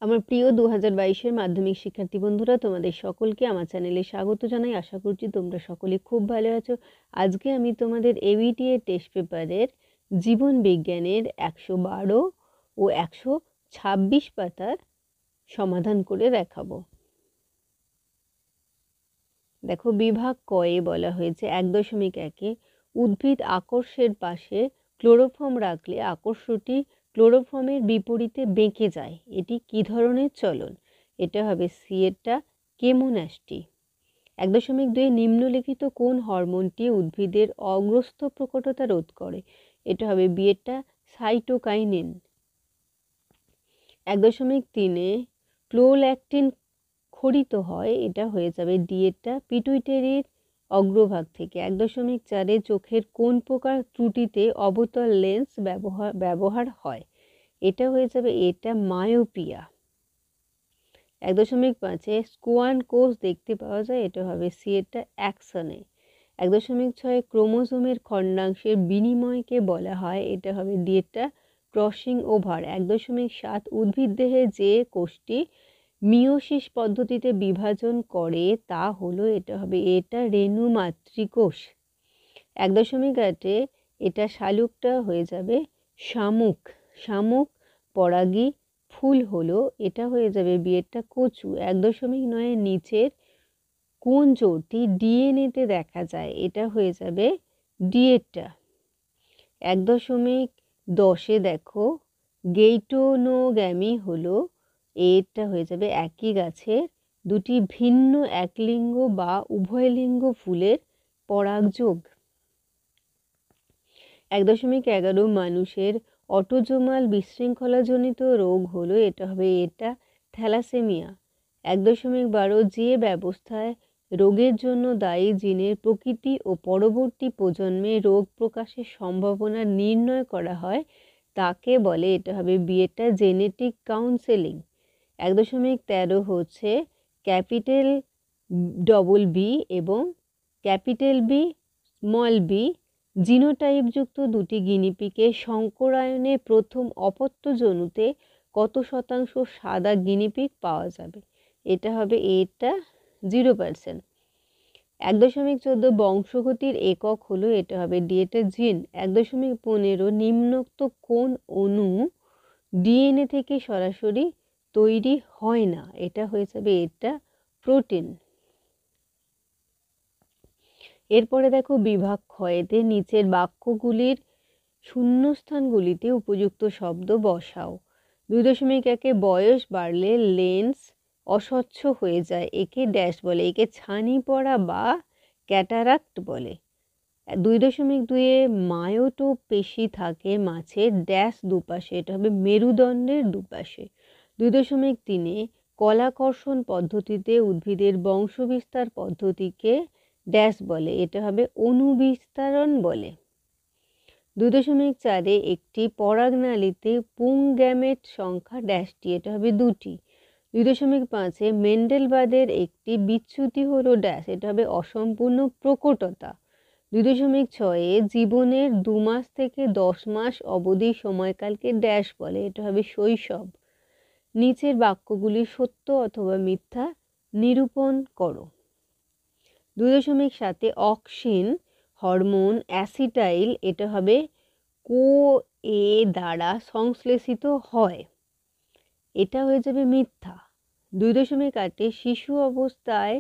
আমার প্রিয় 2022 এর মাধ্যমিক শিক্ষার্থী বন্ধুরা, তোমাদের সকলকে আমার চ্যানেলে স্বাগত জানাই। আশা করছি তোমরা সকলে খুব ভালো আছো। আজকে আমি তোমাদের এবিটি এর টেস্ট পেপারের জীবন বিজ্ঞানের 112 ও 126 পাতার সমাধান করে দেখাবো। দেখো, বিভাগ কয়ে বলা হয়েছে 1.1-এ উদ্ভিদ আকর্ষের পাশে ক্লোরোফর্ম রাখলে আকর্ষটি ক্লোরোফর্মের বিপরীতে বেঁকে যায়। এটি কি ধরনের চলন? এটা হবে সি এরটা, কেমোন্যাস্টি। 1.2 নিম্নলিখিত কোন হরমোনটি উদ্ভিদের অগ্রস্থ প্রকটতা রোধ করে? এটা হবে বি এরটা, সাইটোকাইনিন। 1.3 প্রোল্যাকটিন ক্ষরিত হয়, এটা হয়ে যাবে ডি এরটা, পিটুইটারির অগ্রভাগ থেকে। 1.4 চোখের কোন প্রকার ত্রুটিতে অবতল লেন্স ব্যবহার হয়? এটা হয়ে যাবে এটা, মায়োপিয়া। 1.5 স্কোয়ান কোষ দেখতে পাওয়া যায়, এটা হবে সি এরটা, অ্যাক্সনে। 1.6 ক্রোমোজোমের খণ্ডাংশের বিনিময়কে বলা হয়, এটা হবে ডি এরটা, ক্রসিং ওভার। 1.7 উদ্ভিদ দেহে যে কোষটি মিয়োসিস পদ্ধতিতে বিভাজন করে তা হলো, এটা হবে এটা, রেণু মাতৃকোষ। 1.8 এটা শালুকটা হয়ে যাবে শামুক। শামুক পরাগী ফুল হলো, এটা হয়ে যাবে বি এরটা, কচু। 1.9 নিচের কোন জোড়টি ডিএনএতে দেখা যায়? এটা হয়ে যাবে ডি এরটা। 1.10 দেখো, গেইটোনোগ্যামি হলো, এটা হয়ে যাবে একই গাছের দুটি ভিন্ন একলিঙ্গ বা উভয়লিঙ্গ ফুলের পরাগযোগ। 1.11 মানুষের অটোজোমাল বিশৃঙ্খলাজনিত রোগ হলো, এটা হবে এটা, থ্যালাসেমিয়া। 1.12 যে ব্যবস্থায় রোগের জন্য দায়ী জিনের প্রকৃতি ও পরবর্তী প্রজন্মে রোগ প্রকাশের সম্ভাবনা নির্ণয় করা হয় তাকে বলে, এটা হবে বি এরটা, জেনেটিক কাউন্সেলিং। 1.13 হচ্ছে ক্যাপিটাল ডবল বি এবং ক্যাপিটাল বি স্মল বি জিনোটাইপযুক্ত দুটি গিনিপিকে শঙ্করায়নে প্রথম অপত্যজনুতে কত শতাংশ সাদা গিনিপিগ পাওয়া যাবে? এটা হবে এটা, 0%। 1.14 বংশগতির একক হলো, এটা হবে ডি এরটা, জিন। 1.15 নিম্নোক্ত কোন অণু ডিএনএ থেকে সরাসরি তৈরি হয় না? এটা হয়ে যাবে এটা, প্রোটিন। এরপরে দেখো, বিভাগ ক্ষয়েতে নিচের বাক্যগুলির শূন্যস্থানগুলিতে উপযুক্ত শব্দ বসাও। 2.1 বয়স বাড়লে লেন্স অস্বচ্ছ হয়ে যায়, একে ড্যাশ বলে? একে ছানি পড়া বা ক্যাটারাক্ট বলে। 2.2 মায়োটোপ পেশি থাকে মাছের ড্যাশ দুপাশে, এটা হবে মেরুদণ্ডের দুপাশে। 2.3 কলাকর্ষণ পদ্ধতিতে উদ্ভিদের বংশবিস্তার পদ্ধতিকে ড্যাশ বলে? এটা হবে অনুবিস্তারণ বলে। 2.4 একটি পরাগনালীতে পুংগ্যামেট সংখ্যা ড্যাশটি? এটা হবে 2টি। 2.5 মেন্ডেলবাদের একটি বিচ্যুতি হলো ড্যাশ? এটা হবে অসম্পূর্ণ প্রকটতা। 2.6 জীবনের 2 মাস থেকে 10 মাস অবধি সময়কালকে ড্যাশ বলে? এটা হবে শৈশব। নিচের বাক্যগুলি সত্য অথবা মিথ্যা নিরূপণ করো। 2.7 অক্সিন হরমোন অ্যাসিটাইল, এটা হবে কো-এ দ্বারা সংশ্লেষিত হয়, এটা হয়ে যাবে মিথ্যা। 2.8 শিশু অবস্থায়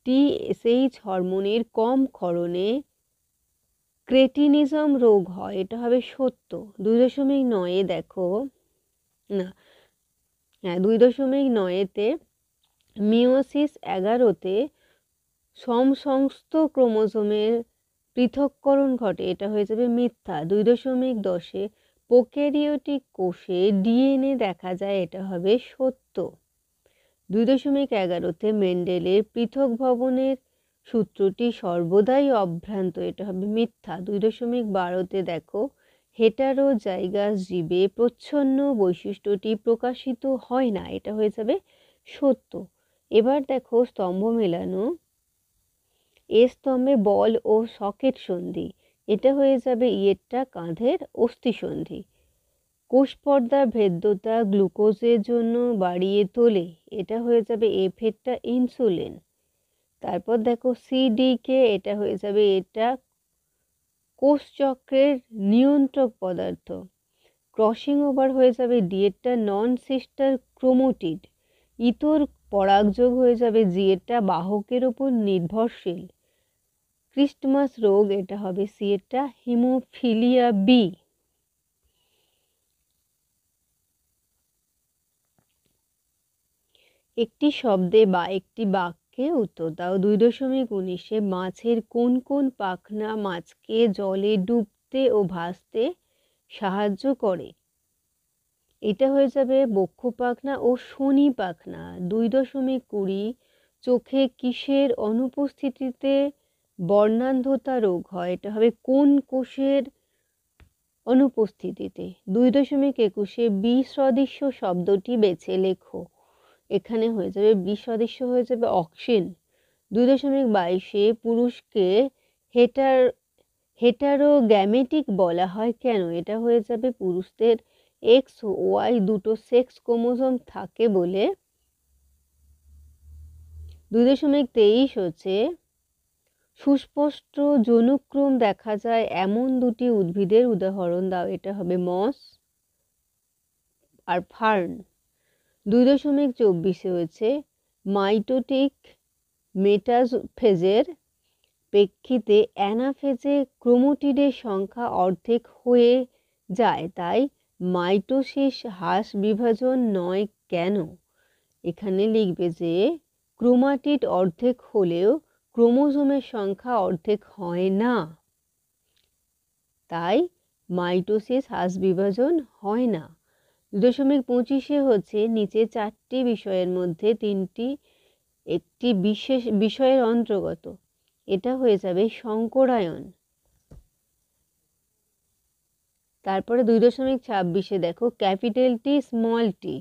টিএসএইচ হরমোনের কম ক্ষরণে ক্রেটিনিজম রোগ হয়, এটা হবে সত্য। 2.9 দেখো না, হ্যাঁ, 2.9-তে মিওসিস 11-তে সমস্ত ক্রোমোজোমের পৃথককরণ ঘটে, এটা হয়ে যাবে মিথ্যা। 2.10 প্রোক্যারিওটিক কোষে ডিএনএ দেখা যায়, এটা হবে সত্য। 2.11-তে মেন্ডেলের পৃথক ভবনের সূত্রটি সর্বদাই অভ্রান্ত, এটা হবে মিথ্যা। 2.12-তে দেখো হেটারোজাইগাস জীবে প্রচ্ছন্ন বৈশিষ্ট্যটি প্রকাশিত হয় না, এটা হয়ে যাবে সত্য। এবার দেখো স্তম্ভ মেলানো। এ স্তম্ভে বল ও সকেট সন্ধি, এটা হয়ে যাবে ইয়েরটা, কাঁধের অস্থি সন্ধি। কোষ পর্দার ভেদ্যতা গ্লুকোজের জন্য বাড়িয়ে তোলে, এটা হয়ে যাবে এফেরটা ইনসুলিন। তারপর দেখো সিডিকে, এটা হয়ে যাবে এটা কোষচক্রের নিয়ন্ত্রক পদার্থ। ক্রসিং ওভার হয়ে যাবে ডিএটা নন সিস্টার ক্রোমোটিড। ইতর পরাগযোগ হয়ে যাবে জিএটা বাহকের ওপর নির্ভরশীল। ক্রিস্টমাস রোগ, এটা হবে সিএটা হিমোফিলিয়া বি। একটি শব্দে বা একটি বাক্যে উত্তর দাও। 2.19 মাছের কোন কোন পাখনা মাছকে জলে ডুবতে ও ভাসতে সাহায্য করে? এটা হয়ে যাবে বক্ষ পাখনা ও শনি পাখনা। 2.20 চোখে কিসের অনুপস্থিতিতে বর্ণান্ধতা রোগ হয়? এটা হবে কোন কোষের অনুপস্থিতিতে? 2.21 বিসদৃশ্য শব্দটি বেছে লেখো। এখানে হয়ে যাবে বিসদৃশ্য হয়ে যাবে অক্সিন। 2.22 পুরুষকে হেটারোগ্যামেটিক বলা হয় কেন? এটা হয়ে যাবে পুরুষদের এক্স ওয়াই দুটো সেক্স ক্রোমোজোম থাকে বলে। 2.23 হচ্ছে সুস্পষ্ট যৌনক্রম দেখা যায় এমন দুটি উদ্ভিদের উদাহরণ দাও। এটা হবে মস আর ফার্ন। 2.24 হয়েছে মাইটোটিক মেটাফেজের প্রেক্ষিতে অ্যানাফেজে ক্রোমোটিডের সংখ্যা অর্ধেক হয়ে যায়, তাই মাইটোসিস হ্রাস বিভাজন নয় কেন? এখানে লিখবে যে ক্রোমাটিড অর্ধেক হলেও ক্রোমোজোমের সংখ্যা অর্ধেক হয় না, তাই মাইটোসিস হ্রাস বিভাজন হয় না। 2.25 হচ্ছে নিচে 4টি বিষয়ের মধ্যে 3টি একটি বিশেষ বিষয়ের অন্তর্গত। এটা হয়ে যাবে সংকরায়ন। তারপরে 2.26 দেখো ক্যাপিটাল টি স্মল টি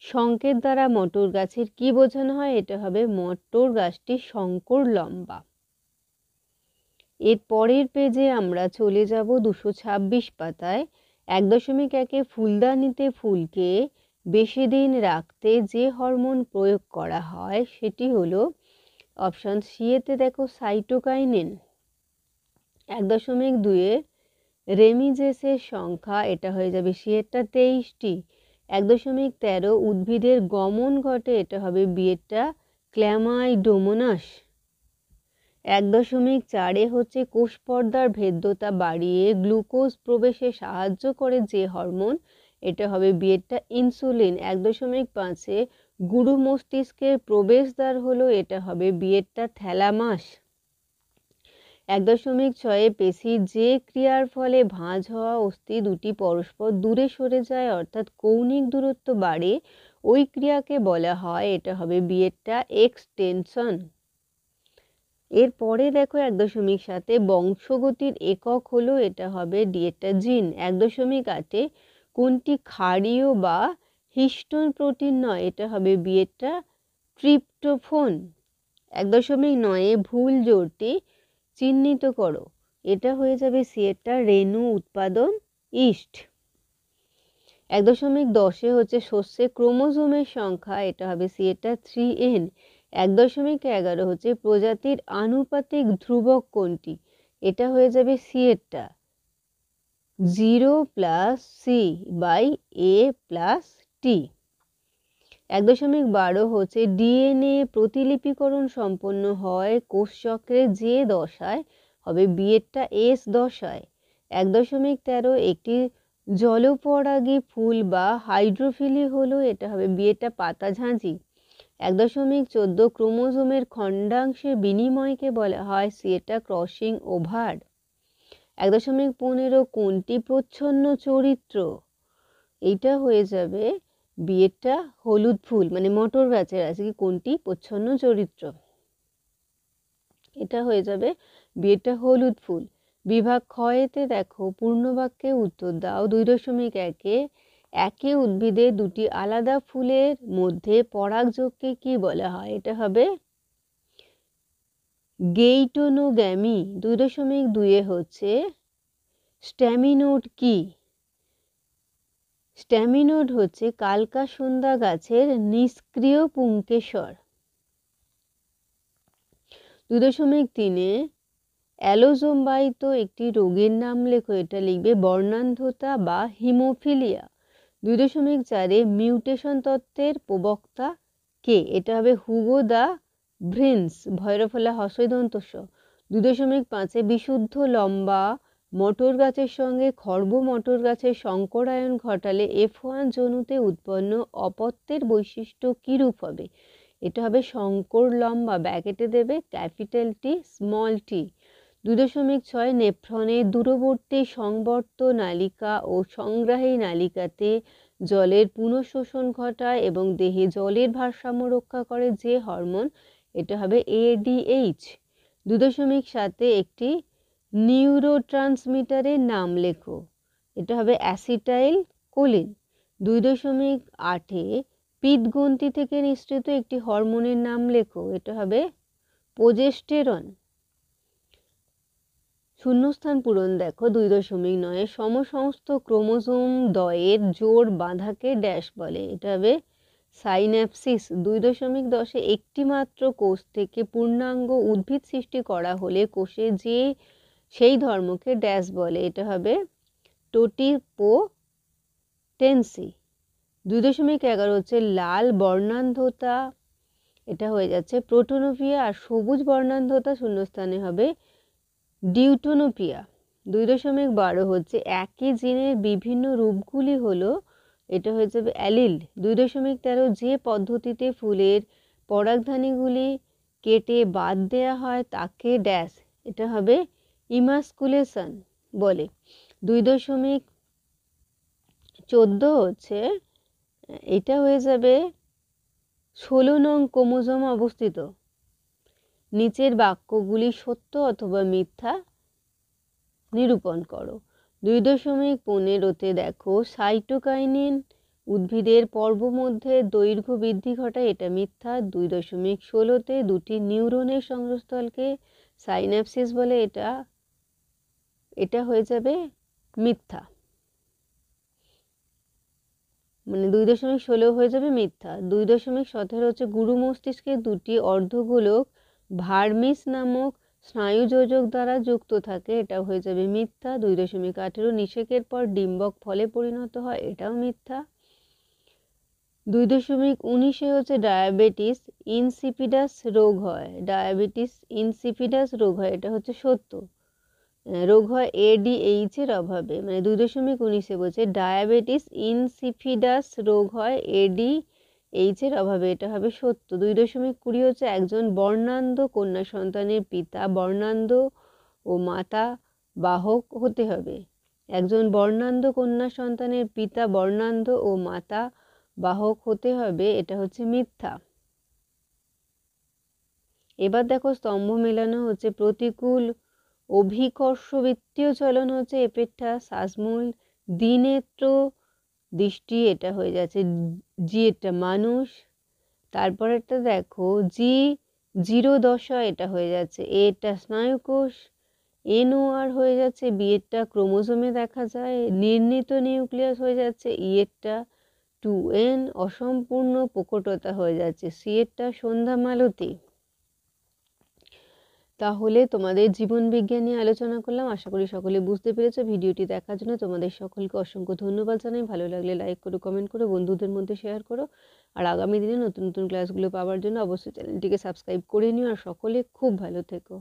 সংকেত দ্বারা মটর গাছের কি বোঝানো হয়? এটা হবে মটর গাছটি শঙ্কর লম্বা। এর পরের পেজে আমরা চলে যাব 226 পাতায়। 1.1 ফুলদানিতে ফুলকে বেশি দিন রাখতে যে হরমোন প্রয়োগ করা হয় সেটি হলো অপশন সি এতে দেখো সাইটোকাইনিন। 1.2 রেমিজেসের সংখ্যা, এটা হয়ে যাবে সি এরটা 23টি। 1.13 উদ্ভিদের গমন ঘটে, এটা হবে বি এরটা ক্ল্যামাইডোমোনাস। 1.4 হচ্ছে কোষ পর্দার ভেদ্যতা বাড়িয়ে গ্লুকোজ প্রবেশে সাহায্য করে যে হরমোন, এটা হবে বি এরটা ইনসুলিন। 1.5 গুরু মস্তিষ্কের প্রবেশদ্বার হলো, এটা হবে বি এরটা থ্যালামাস। 1.6 পেশির যে ক্রিয়ার ফলে ভাঁজ হওয়া অস্থি দুটি পরস্পর দূরে সরে যায় অর্থাৎ কৌণিক দূরত্ব বাড়ে, ওই ক্রিয়াকে বলা হয়, এটা হবে বি এরটা এক্সটেনশন। এরপরে দেখো 1.7 বংশগতির একক হলো, এটা হবে ডি এরটা জিন। 1.8 কোনটি ক্ষারীয় বা হিস্টোন প্রোটিন নয়? এটা হবে বি এরটা ট্রিপ্টোফন। 1.9 ভুল জোড়টি চিহ্নিত করো, এটা হয়ে যাবে সি এরটা রেণু উৎপাদন ইস্ট। 1.10 হচ্ছে শস্যে ক্রোমোজোমের সংখ্যা, এটা হবে সি এরটা 3n। 1.11 হচ্ছে প্রজাতির আনুপাতিক ধ্রুবক কোনটি? এটা হয়ে যাবে সি এরটা 0 + c/a+t। 1.12 হচ্ছে ডিএনএ প্রতিলিপিকরণ সম্পন্ন হয় কোষচক্রে যে দশায়, হবে বি এরটা এস দশায়। 1.13 একটি জলপরাগী ফুল বা হাইড্রোফিলি হলো, এটা হবে বি এরটা পাতাঝাঁঝি। 1.14 ক্রোমোজোমের খণ্ডাংশের বিনিময়কে বলা হয় সি এরটা ক্রসিং ওভার। 1.15 কোনটি প্রচ্ছন্ন চরিত্র? এইটা হয়ে যাবে বি এরটা হলুদ ফুল, মানে মটর গাছের আছে কি কোনটি প্রচ্ছন্ন চরিত্র? এটা হয়ে যাবে বি এরটা হলুদ ফুল। বিভাগ ক্ষয়েতে দেখো পূর্ণবাক্যে উত্তর দাও। 2.1 একই উদ্ভিদে দুটি আলাদা ফুলের মধ্যে পরাগযোগকে কি বলা হয়? এটা হবে গেইটোনোগ্যামি। 2.2 হচ্ছে স্ট্যামিনোড কি? স্ট্যামিনোড হচ্ছে কালকাসুন্দা গাছের নিষ্ক্রিয় পুংকেশর। 2.3 অ্যালোজোমবাহিত একটি রোগের নাম লেখো। এটা লিখবে বর্ণান্ধতা বা হিমোফিলিয়া। 2.4 মিউটেশন তত্ত্বের প্রবক্তা কে? এটা হবে হুগো দা ভ্রিন্স, ভৈরফলা হ্রস্বই দন্ত স। 2.5 বিশুদ্ধ লম্বা মটর গাছের সঙ্গে খর্ব মটর গাছের সংকরায়ন ঘটালে F1 জনুতে উৎপন্ন অপত্যের বৈশিষ্ট্য কিরূপ হবে? এটা হবে সংকর লম্বা, ব্যাকেটে দেবে ক্যাপিটাল টি স্মল টি। 2.6 নেফ্রনের দূরবর্তী সংবর্ত নালিকা ও সংগ্রাহী নালিকাতে জলের পুনঃশোষণ ঘটায় এবং দেহে জলের ভারসাম্য রক্ষা করে যে হরমোন? এটা হবে ADH। 2.7 একটি নিউরোট্রান্সমিটারের নাম লেখো। এটা হবে অ্যাসিটাইল কোলিন। 2.8 পিত্তগ্রন্থি থেকে নিঃসৃত একটি হরমোনের নাম লেখো। এটা হবে প্রোজেস্টেরন। শূন্যস্থান পূরণ দেখো। 2.9 সমসমস্ত ক্রোমোজোম দ্বয়ের জোড় বাঁধাকে ড্যাশ বলে। এটা হবে সাইন্যাপসিস। 2.10 একটি মাত্র কোষ থেকে পূর্ণাঙ্গ উদ্ভিদ সৃষ্টি করা হলে কোষে সেই ধর্মকে ড্যাশ বলে। এটা হবে টোটিপোটেন্সি। 2.11 হচ্ছে লাল বর্ণান্ধতা, এটা হয়ে যাচ্ছে প্রোটোনোপিয়া। আর সবুজ বর্ণান্ধতা শূন্যস্থানে হবে ডিউটোনোপিয়া। 2.12 হচ্ছে একই জিনের বিভিন্ন রূপগুলি হলো, এটা হয়ে যাবে অ্যালিল। 2.13 যে পদ্ধতিতে ফুলের পরাগধানীগুলি কেটে বাদ দেয়া হয় তাকে ড্যাশ, এটা হবে ইমাস্কুলেশন বলে। 2.14 হচ্ছে, এটা হয়ে যাবে 16 নং ক্রোমোজোম অবস্থিত। নিচের বাক্যগুলি সত্য অথবা মিথ্যা নিরূপণ করো। 2.15 দেখো সাইটোকাইনিন উদ্ভিদের পর্বমধ্যে দৈর্ঘ্য বৃদ্ধি ঘটায়, এটা মিথ্যা। 2.16 দুটি নিউরনের সংযোগস্থলকে সাইন্যাপসিস বলে, এটা হয়ে যাবে মিথ্যা, মানে 2.16 হয়ে যাবে মিথ্যা। 2.17 হচ্ছে গুরু মস্তিষ্কে দুটি অর্ধগোলক ভার্মিস নামক স্নায়ুযোজক দ্বারা যুক্ত থাকে, এটা হয়ে যাবে মিথ্যা। 2.18 নিষেকের পর ডিম্বক ফলে পরিণত হয়, এটাও মিথ্যা। 2.19 হচ্ছে ডায়াবেটিস ইনসিপিডাস রোগ হয়। ডায়াবেটিস ইনসিপিডাস রোগ হয়, এটা হচ্ছে সত্য। রোগ হয় ADH এর অভাবে, মানে 2.19 বলছে ডায়াবেটিস ইনসিপিডাস রোগ হয় ADH এর অভাবে, এটা হবে সত্য। 2.20 হচ্ছে একজন বর্ণান্ধ কন্যা সন্তানের পিতা বর্ণান্ধ ও মাতা বাহক হতে হবে। একজন বর্ণান্ধ কন্যা সন্তানের পিতা বর্ণান্ধ ও মাতা বাহক হতে হবে, এটা হচ্ছে মিথ্যা। এবার দেখো স্তম্ভ মেলানো হচ্ছে। প্রতিকূল অভিকর্ষবৃত্তীয় চলন হচ্ছে এপেট্টা শ্বাসমূল দ্বিনেত্র দৃষ্টি, এটা হয়ে যাচ্ছে জি, এটা মানুষ। তারপরেরটা দেখো G0 দশা, এটা হয়ে যাচ্ছে এটা স্নায়ুকোষ। NOR হয়ে যাচ্ছে বিয়েরটা ক্রোমোজোমে দেখা যায়। নির্ণীত নিউক্লিয়াস হয়ে যাচ্ছে ইয়েরটা 2N। অসম্পূর্ণ প্রকটতা হয়ে যাচ্ছে সিয়েরটা সন্ধ্যা মালতী। তাহলে তোমাদের জীবন বিজ্ঞান নিয়ে আলোচনা করলাম, আশা করি সকলে বুঝতে পেরেছো। ভিডিওটি দেখার জন্য তোমাদের সকলকে অসংখ্য ধন্যবাদ জানাই। ভালো লাগলে লাইক করো, কমেন্ট করো, বন্ধুদের মধ্যে শেয়ার করো। আর আগামী দিনে নতুন নতুন ক্লাসগুলো পাওয়ার জন্য অবশ্যই চ্যানেলটিকে সাবস্ক্রাইব করে নিও। আর সকলে খুব ভালো থেকো।